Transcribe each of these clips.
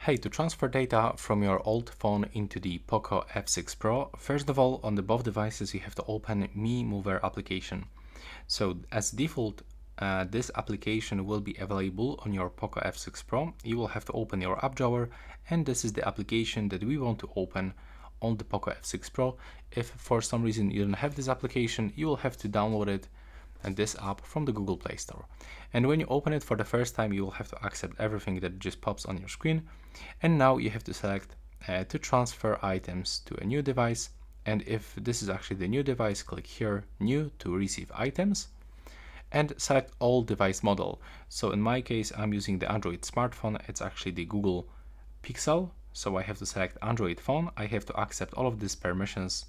Hey, to transfer data from your old phone into the POCO F6 Pro, first of all, on the both devices you have to open Mi Mover application. So as default, this application will be available on your POCO F6 Pro. You will have to open your app drawer, and this is the application that we want to open on the POCO F6 Pro. If for some reason you don't have this application, you will have to download it and this app from the Google Play Store. And when you open it for the first time, you will have to accept everything that just pops on your screen. And now you have to select to transfer items to a new device. And if this is actually the new device, click here, new, to receive items, and select all device model. So in my case, I'm using the Android smartphone. It's actually the Google Pixel. So I have to select Android phone. I have to accept all of these permissions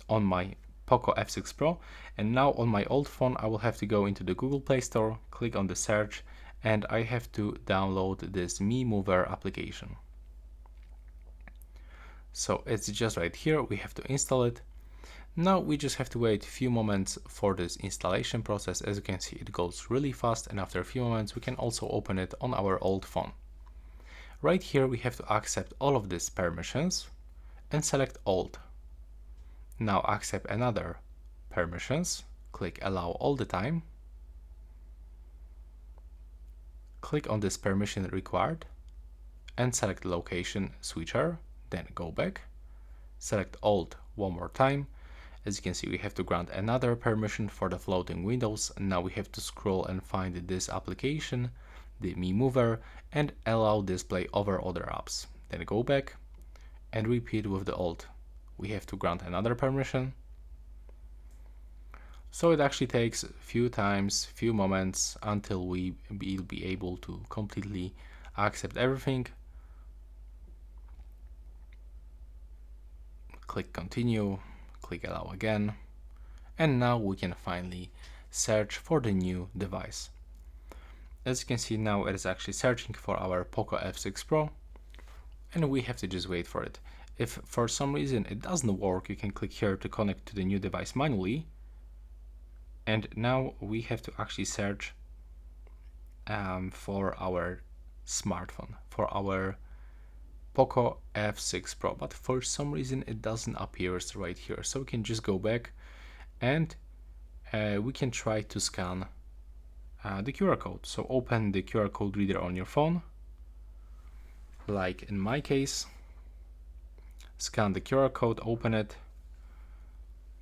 on my POCO F6 Pro, and now on my old phone I will have to go into the Google Play Store, click on the search, and I have to download this Mi Mover application. So it's just right here, we have to install it. Now we just have to wait a few moments for this installation process. As you can see, it goes really fast, and after a few moments we can also open it on our old phone. Right here we have to accept all of these permissions and select old. Now accept another permissions, click allow all the time, click on this permission required and select location switcher, then go back, select old one more time. As you can see, we have to grant another permission for the floating windows. Now we have to scroll and find this application, the Mi Mover, and allow display over other apps. Then go back and repeat with the old. We have to grant another permission. So it actually takes a few moments until we will be able to completely accept everything. Click continue, click allow again, and now we can finally search for the new device. As you can see, now it is actually searching for our POCO F6 Pro, and we have to just wait for it. If for some reason it doesn't work, you can click here to connect to the new device manually. And now we have to actually search for our smartphone, for our POCO F6 Pro, but for some reason it doesn't appear right here. So we can just go back and we can try to scan the QR code. So open the QR code reader on your phone, like in my case. Scan the QR code, open it.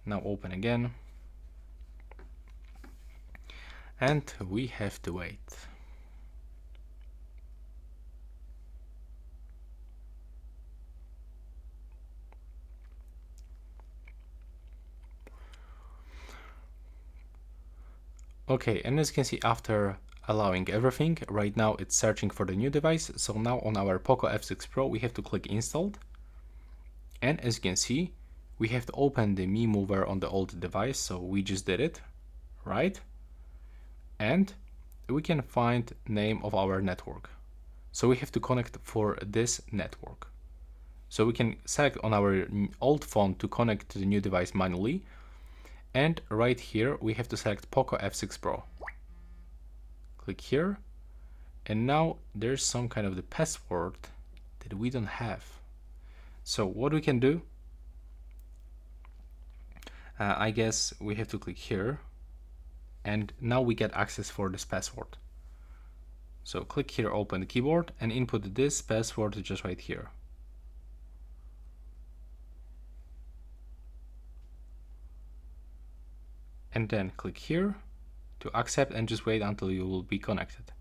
Now open again. And we have to wait. Okay, and as you can see, after allowing everything, right now it's searching for the new device. So now on our POCO F6 Pro, we have to click installed. And as you can see, we have to open the Mi Mover on the old device, so we just did it, right? And we can find name of our network. So we have to connect for this network. So we can select on our old phone to connect to the new device manually. And right here, we have to select POCO F6 Pro. Click here. And now there's some kind of the password that we don't have. So what we can do, I guess we have to click here, and now we get access for this password. So click here, open the keyboard, and input this password just right here. And then click here to accept and just wait until you will be connected.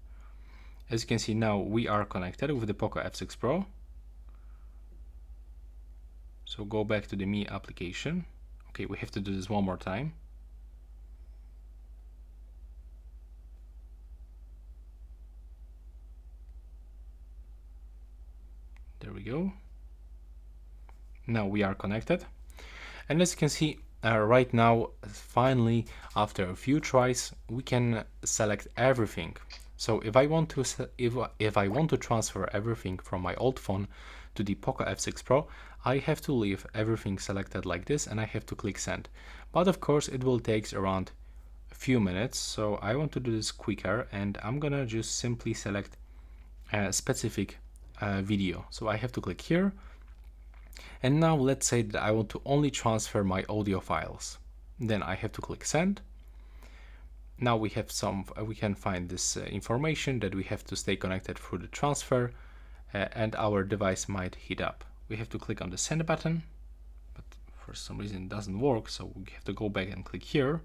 As you can see, now we are connected with the POCO F6 Pro. So go back to the Mi application. Okay, we have to do this one more time. There we go. Now we are connected. And as you can see, right now, finally, after a few tries, we can select everything. So if I want to transfer everything from my old phone to the POCO F6 Pro, I have to leave everything selected like this, and I have to click send. But of course it will take around a few minutes, so I want to do this quicker, and I'm gonna just simply select a specific video. So I have to click here. And now let's say that I want to only transfer my audio files. Then I have to click send. Now we have we can find this information that we have to stay connected through the transfer, and our device might heat up. We have to click on the send button, but for some reason it doesn't work, so we have to go back and click here.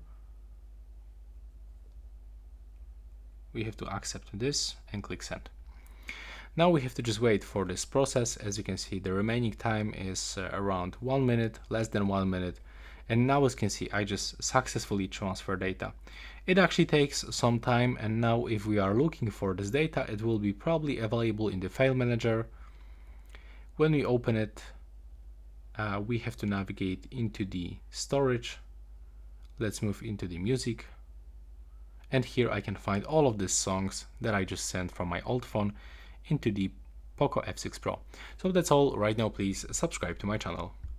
We have to accept this and click send. Now we have to just wait for this process. As you can see, the remaining time is around 1 minute, less than 1 minute. And now as you can see, I just successfully transfer data. It actually takes some time, and now if we are looking for this data, it will be probably available in the file manager. When we open it, we have to navigate into the storage. Let's move into the music. And here I can find all of these songs that I just sent from my old phone into the POCO F6 Pro. So that's all right now. Please subscribe to my channel.